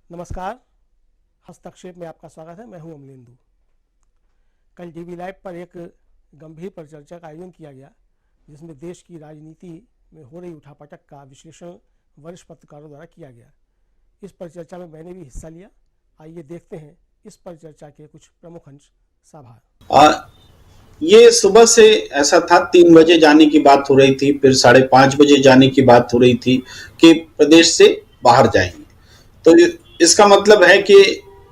नमस्कार। हस्तक्षेप में आपका स्वागत है। मैं हूं अमलेंदु। कल टीवी लाइव पर एक गंभीर परिचर्चा का आयोजन किया गया, जिसमें देश की राजनीति में हो रही उठापटक का विश्लेषण वरिष्ठ पत्रकारों द्वारा किया गया। इस परिचर्चा में मैंने भी हिस्सा लिया। आइए देखते हैं इस परिचर्चा के कुछ प्रमुख अंश। साभार ये सुबह से ऐसा था, 3 बजे जाने की बात हो रही थी, फिर 5:30 बजे जाने की बात हो रही थी कि प्रदेश से बाहर जाएंगे। तो इसका मतलब है कि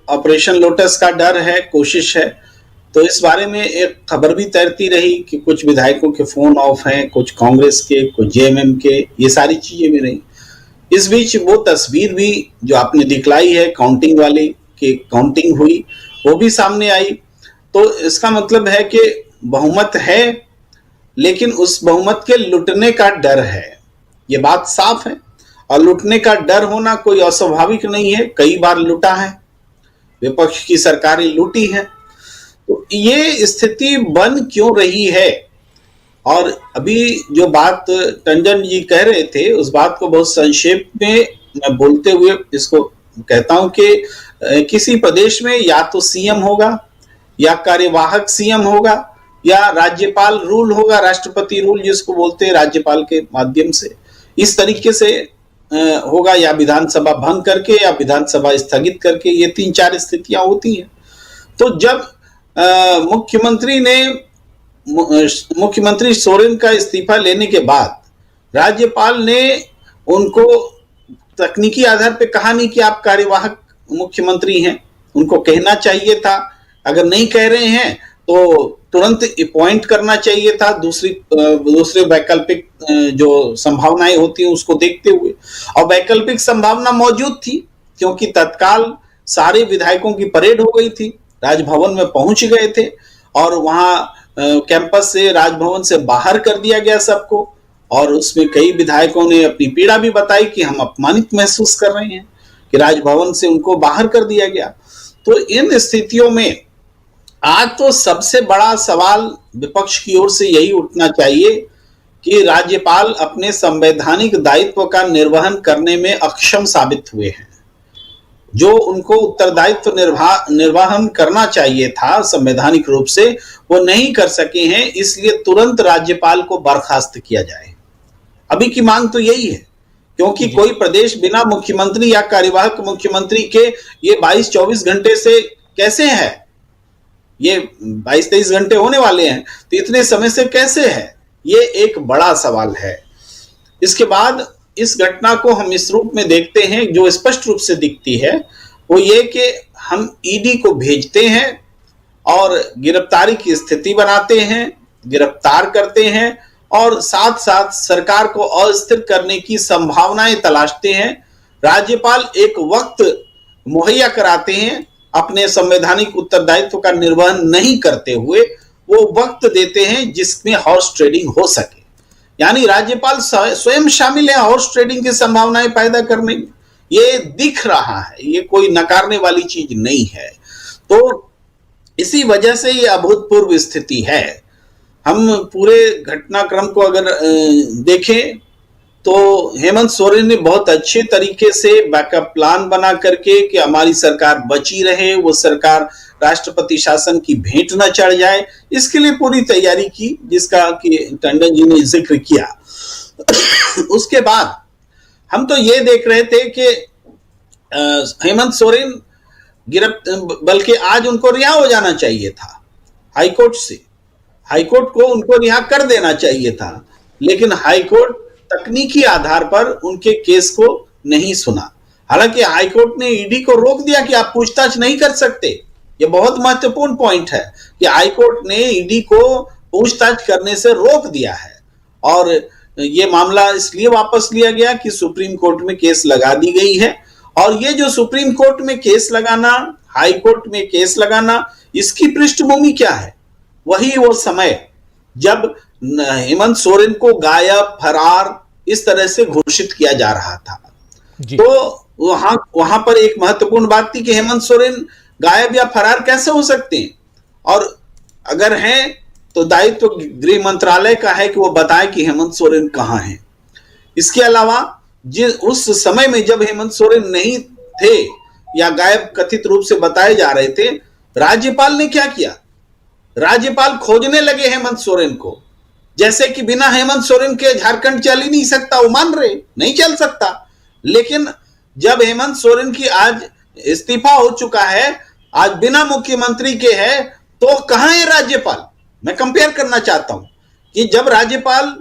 ऑपरेशन लोटस का डर है, कोशिश है। तो इस बारे में एक खबर भी तैरती रही कि कुछ विधायकों के फोन ऑफ हैं, कुछ कांग्रेस के, कुछ जेएमएम के, ये सारी चीजें भी रही। इस बीच वो तस्वीर भी जो आपने दिखलाई है काउंटिंग वाली, कि काउंटिंग हुई, वो भी सामने आई। तो इसका मतलब है कि बहुमत है, लेकिन उस बहुमत के लुटने का डर है, ये बात साफ है। और लुटने का डर होना कोई अस्वाभाविक नहीं है, कई बार लुटा है, विपक्ष की सरकारें लूटी है। तो ये स्थिति बन क्यों रही है? और अभी जो बात टंडन जी कह रहे थे, उस बात को बहुत संक्षेप में मैं बोलते हुए इसको कहता हूं कि किसी प्रदेश में या तो सीएम होगा, या कार्यवाहक सीएम होगा, या राज्यपाल रूल होगा, राष्ट्रपति रूल जिसको बोलते हैं, राज्यपाल के माध्यम से इस तरीके से होगा, या विधानसभा भंग करके, या विधानसभा स्थगित करके। ये 3-4 स्थितियां होती हैं। तो जब मुख्यमंत्री सोरेन का इस्तीफा लेने के बाद राज्यपाल ने उनको तकनीकी आधार पे कहा नहीं कि आप कार्यवाहक मुख्यमंत्री हैं, उनको कहना चाहिए था। अगर नहीं कह रहे हैं तो तुरंत अपॉइंट करना चाहिए था, दूसरे वैकल्पिक जो संभावनाएं होती हैं उसको देखते हुए। और वैकल्पिक संभावना मौजूद थी, क्योंकि तत्काल सारे विधायकों की परेड हो गई थी, राजभवन में पहुंच गए थे, और वहां कैंपस से, राजभवन से बाहर कर दिया गया सबको। और उसमें कई विधायकों ने अपनी पीड़ा भी बताई कि हम अपमानित महसूस कर रहे हैं कि राजभवन से उनको बाहर कर दिया गया। तो इन स्थितियों में आज तो सबसे बड़ा सवाल विपक्ष की ओर से यही उठना चाहिए कि राज्यपाल अपने संवैधानिक दायित्व का निर्वहन करने में अक्षम साबित हुए हैं। जो उनको उत्तरदायित्व निर्वहन करना चाहिए था संवैधानिक रूप से, वो नहीं कर सके हैं। इसलिए तुरंत राज्यपाल को बर्खास्त किया जाए। अभी की मांग तो यही है, क्योंकि कोई प्रदेश बिना मुख्यमंत्री या कार्यवाहक मुख्यमंत्री के ये 22-24 घंटे से कैसे है? ये 22-23 घंटे होने वाले हैं, तो इतने समय से कैसे है? ये एक बड़ा सवाल है। इसके बाद इस घटना को हम इस रूप में देखते हैं, जो स्पष्ट रूप से दिखती है वो ये कि हम ईडी को भेजते हैं और गिरफ्तारी की स्थिति बनाते हैं, गिरफ्तार करते हैं, और साथ साथ सरकार को अस्थिर करने की संभावनाएं तलाशते हैं। राज्यपाल एक वक्त मुहैया कराते हैं, अपने संवैधानिक उत्तरदायित्व का निर्वहन नहीं करते हुए वो वक्त देते हैं जिसमें हॉर्स ट्रेडिंग हो सके। यानी राज्यपाल स्वयं शामिल है हॉर्स ट्रेडिंग की संभावनाएं पैदा करने में। ये दिख रहा है, ये कोई नकारने वाली चीज नहीं है। तो इसी वजह से ये अभूतपूर्व स्थिति है। हम पूरे घटनाक्रम को अगर देखें तो हेमंत सोरेन ने बहुत अच्छे तरीके से बैकअप प्लान बना करके कि हमारी सरकार बची रहे, वो सरकार राष्ट्रपति शासन की भेंट न चढ़ जाए, इसके लिए पूरी तैयारी की, जिसका कि टंडन जी ने जिक्र किया। उसके बाद हम तो ये देख रहे थे कि हेमंत सोरेन बल्कि आज उनको रिहा हो जाना चाहिए था हाईकोर्ट से। हाईकोर्ट को उनको रिहा कर देना चाहिए था, लेकिन हाईकोर्ट तकनीकी आधार पर उनके केस को नहीं सुना। हालांकि हाईकोर्ट ने ईडी को रोक दिया कि आप पूछताछ नहीं कर सकते। यह बहुत महत्वपूर्ण पॉइंट है कि हाईकोर्ट ने ईडी को पूछताछ करने से रोक दिया है, और यह मामला इसलिए वापस लिया गया कि सुप्रीम कोर्ट में केस लगा दी गई है। और ये जो सुप्रीम कोर्ट में केस लगाना, हाई कोर्ट में केस लगाना, इसकी पृष्ठभूमि क्या है? वही वो समय जब हेमंत सोरेन को गायब, फरार इस तरह से घोषित किया जा रहा था। तो वहां पर एक महत्वपूर्ण बात थी कि हेमंत सोरेन गायब या फरार कैसे हो सकते हैं, और अगर हैं तो दायित्व गृह मंत्रालय का है कि वो बताए कि हेमंत सोरेन कहां हैं। इसके अलावा उस समय में जब हेमंत सोरेन नहीं थे या गायब कथित रूप से बताए जा रहे थे, राज्यपाल ने क्या किया? राज्यपाल खोजने लगे हेमंत सोरेन को, जैसे कि बिना हेमंत सोरेन के झारखंड चल ही नहीं सकता। वो मान रहे नहीं चल सकता, लेकिन जब हेमंत सोरेन की आज इस्तीफा हो चुका है, आज बिना मुख्यमंत्री के है, तो कहां है राज्यपाल? मैं कंपेयर करना चाहता हूं कि जब राज्यपाल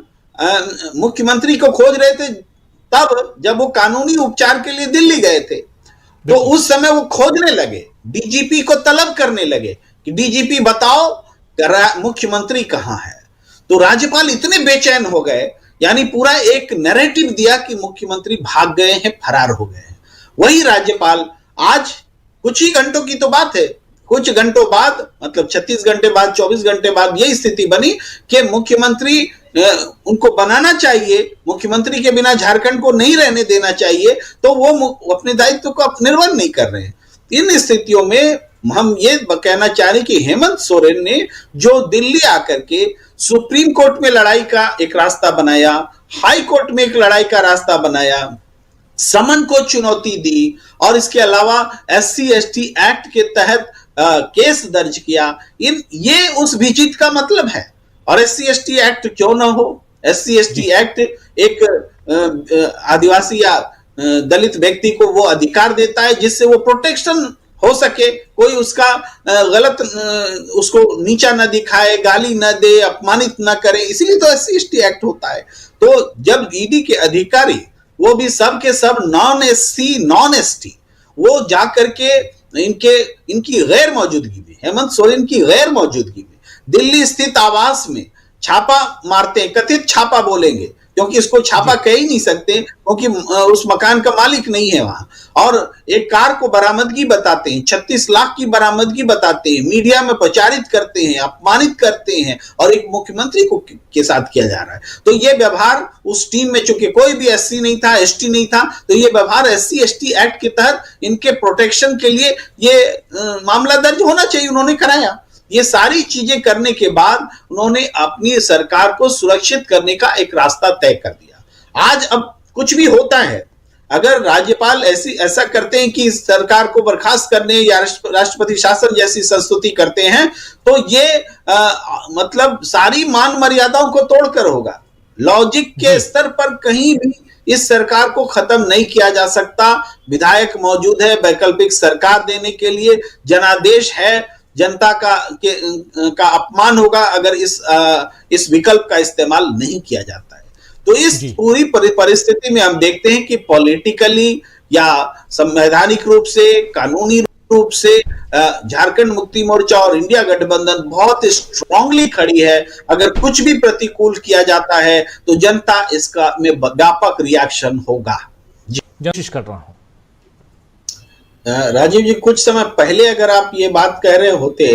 मुख्यमंत्री को खोज रहे थे, तब जब वो कानूनी उपचार के लिए दिल्ली गए थे, तो उस समय वो खोजने लगे, डीजीपी को तलब करने लगे कि डीजीपी बताओ मुख्यमंत्री कहां है। तो राज्यपाल इतने बेचैन हो गए, यानी पूरा एक नैरेटिव दिया कि मुख्यमंत्री भाग गए हैं, फरार हो गए हैं। वही राज्यपाल आज कुछ ही घंटों की तो बात है, कुछ घंटों बाद, मतलब 36 घंटे बाद, 24 घंटे बाद यही स्थिति बनी कि मुख्यमंत्री उनको बनाना चाहिए, मुख्यमंत्री के बिना झारखंड को नहीं रहने देना चाहिए, तो वो अपने दायित्व को निर्वहन नहीं कर रहे हैं। इन स्थितियों में हम ये कहना चाह रहे कि हेमंत सोरेन ने जो दिल्ली आकर के सुप्रीम कोर्ट में लड़ाई का एक रास्ता बनाया, हाई कोर्ट में एक लड़ाई का रास्ता बनाया, समन को चुनौती दी, और इसके अलावा SC/ST एक्ट के तहत केस दर्ज किया, ये उस विजिट का मतलब है। और SC/ST एक्ट क्यों ना हो? SC/ST एक्ट एक आदिवासी या दलित व्यक्ति को वो अधिकार देता है जिससे वो प्रोटेक्शन हो सके, कोई उसका गलत उसको नीचा न दिखाए, गाली न दे, अपमानित न करे, इसीलिए तो SC/ST एक्ट होता है। तो जब ईडी के अधिकारी, वो भी सब के सब नॉन SC नॉन ST, वो जाकर के इनकी गैर मौजूदगी में, हेमंत सोरेन की गैर मौजूदगी में दिल्ली स्थित आवास में छापा मारते हैं, कथित छापा बोलेंगे क्योंकि इसको छापा कह ही नहीं सकते, क्योंकि उस मकान का मालिक नहीं है वहां, और एक कार को बरामदगी बताते हैं, 36 लाख की बरामदगी बताते हैं, मीडिया में प्रचारित करते हैं, अपमानित करते हैं, और एक मुख्यमंत्री को के साथ किया जा रहा है। तो ये व्यवहार उस टीम में, चूंकि कोई भी SC नहीं था, ST नहीं था, तो ये व्यवहार SC/ST एक्ट के तहत इनके प्रोटेक्शन के लिए ये मामला दर्ज होना चाहिए, उन्होंने कराया। ये सारी चीजें करने के बाद उन्होंने अपनी सरकार को सुरक्षित करने का एक रास्ता तय कर दिया। आज अब कुछ भी होता है, अगर राज्यपाल ऐसा करते हैं कि सरकार को बर्खास्त करने या राष्ट्रपति शासन जैसी संस्तुति करते हैं, तो ये मतलब सारी मान मर्यादाओं को तोड़कर होगा। लॉजिक के स्तर पर कहीं भी इस सरकार को खत्म नहीं किया जा सकता। विधायक मौजूद है वैकल्पिक सरकार देने के लिए, जनादेश है, जनता का अपमान होगा अगर इस विकल्प का इस्तेमाल नहीं किया जाता है। तो इस पूरी परिस्थिति में हम देखते हैं कि पॉलिटिकली या संवैधानिक रूप से, कानूनी रूप से झारखंड मुक्ति मोर्चा और इंडिया गठबंधन बहुत स्ट्रांगली खड़ी है। अगर कुछ भी प्रतिकूल किया जाता है तो जनता इसका में व्यापक रिएक्शन होगा। कोशिश कर रहा हूं राजीव जी, कुछ समय पहले अगर आप ये बात कह रहे होते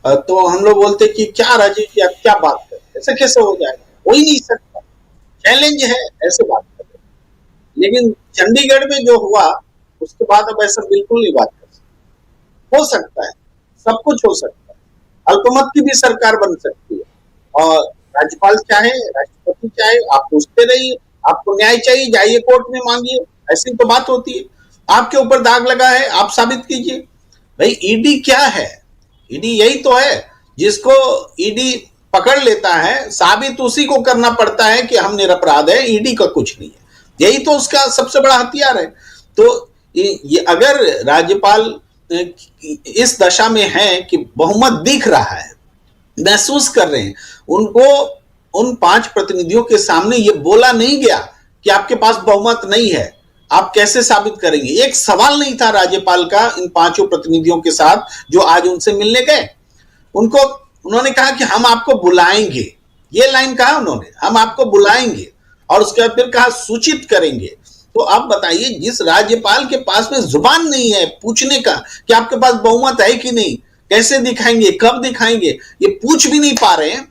तो हम लोग बोलते कि क्या राजीव जी आप क्या बात कर रहे हैं, ऐसा कैसे हो जाएगा, हो ही नहीं सकता, चैलेंज है, ऐसे बात कर रहे हैं। लेकिन चंडीगढ़ में जो हुआ उसके बाद अब ऐसा बिल्कुल नहीं बात कर सकते। हो सकता है, सब कुछ हो सकता है, अल्पमत की भी सरकार बन सकती है, और राज्यपाल चाहे, राष्ट्रपति चाहे, आप पूछते रहिए, आपको न्याय चाहिए जाइए कोर्ट में मांगिए, ऐसी तो बात होती है। आपके ऊपर दाग लगा है, आप साबित कीजिए। भाई ईडी क्या है? ईडी यही तो है, जिसको ईडी पकड़ लेता है, साबित उसी को करना पड़ता है कि हम निरपराध है, ईडी का कुछ नहीं है। यही तो उसका सबसे बड़ा हथियार है। तो ये अगर राज्यपाल इस दशा में है कि बहुमत दिख रहा है, महसूस कर रहे हैं, उनको उन 5 प्रतिनिधियों के सामने ये बोला नहीं गया कि आपके पास बहुमत नहीं है, आप कैसे साबित करेंगे? एक सवाल नहीं था राज्यपाल का इन 5 प्रतिनिधियों के साथ जो आज उनसे मिलने गए। उन्होंने कहा कि हम आपको बुलाएंगे, ये लाइन कहा उन्होंने, हम आपको बुलाएंगे, और उसके बाद फिर कहा सूचित करेंगे। तो आप बताइए, जिस राज्यपाल के पास में जुबान नहीं है पूछने का कि आपके पास बहुमत है कि नहीं, कैसे दिखाएंगे, कब दिखाएंगे, ये पूछ भी नहीं पा रहे हैं,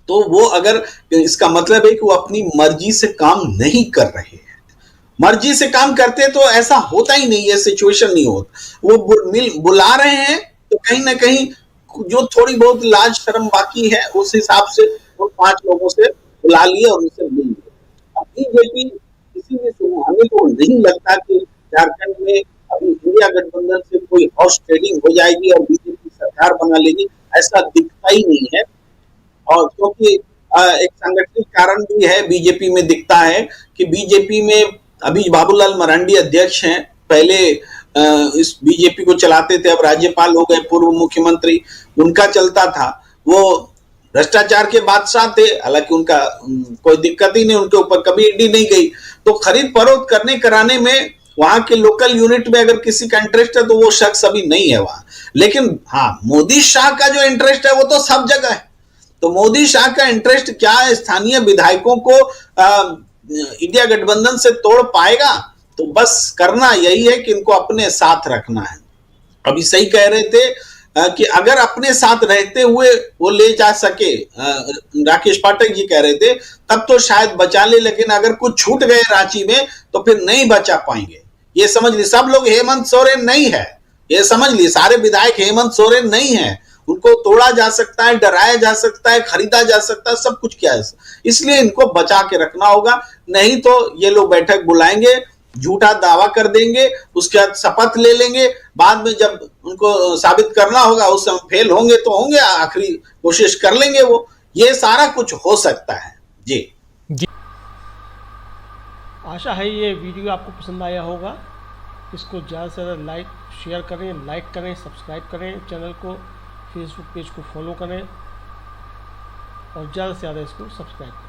तो वो अगर इसका मतलब है कि वो अपनी मर्जी से काम नहीं कर रहे हैं। मर्जी से काम करते तो ऐसा होता ही नहीं, ये सिचुएशन नहीं होता। वो बुला रहे हैं तो कहीं ना कहीं जो थोड़ी बहुत लाज शर्म बाकी है उस हिसाब से वो 5 लोगों से बुला लिए और उनसे मिल लिए। बीजेपी किसी भी हमें तो नहीं लगता कि झारखंड में अभी इंडिया गठबंधन से कोई हॉर्स ट्रेडिंग हो जाएगी और बीजेपी सरकार बना लेगी, ऐसा दिखता ही नहीं है। और क्योंकि एक सांगठनिक कारण भी है बीजेपी में दिखता है कि बीजेपी में अभी बाबूलाल मरांडी अध्यक्ष हैं, पहले इस बीजेपी को चलाते थे, अब राज्यपाल हो गए, पूर्व मुख्यमंत्री, उनका चलता था, वो भ्रष्टाचार के बादशाह थे, हालांकि उनका कोई दिक्कत ही नहीं, उनके ऊपर कभी ईडी नहीं गई। तो खरीद फरोख्त करने कराने में वहां के लोकल यूनिट में अगर किसी का इंटरेस्ट है तो वो शख्स अभी नहीं है वहां। लेकिन हाँ, मोदी शाह का जो इंटरेस्ट है वो तो सब जगह है। तो मोदी शाह का इंटरेस्ट क्या है, स्थानीय विधायकों को इंडिया गठबंधन से तोड़ पाएगा? तो बस करना यही है कि इनको अपने साथ रखना है। अभी सही कह रहे थे कि अगर अपने साथ रहते हुए वो ले जा सके, राकेश पाठक जी कह रहे थे, तब तो शायद बचा ले, लेकिन अगर कुछ छूट गए रांची में तो फिर नहीं बचा पाएंगे। ये समझ ली, सब लोग हेमंत सोरेन नहीं है, ये समझ ली, सारे विधायक हेमंत सोरेन नहीं है। उनको तोड़ा जा सकता है, डराया जा सकता है, खरीदा जा सकता है, सब कुछ किया है। इसलिए इनको बचा के रखना होगा, नहीं तो ये लोग बैठक बुलाएंगे, झूठा दावा कर देंगे, उसके बाद शपथ ले लेंगे, बाद में जब उनको साबित करना होगा उस समय फेल होंगे तो होंगे, आखिरी कोशिश कर लेंगे वो। ये सारा कुछ हो सकता है जी। आशा है ये वीडियो आपको पसंद आया होगा। इसको ज़्यादा से ज़्यादा शेयर करें, लाइक करें, सब्सक्राइब करें चैनल को, फेसबुक पेज को फॉलो करें और ज़्यादा से ज़्यादा इसको सब्सक्राइब करें।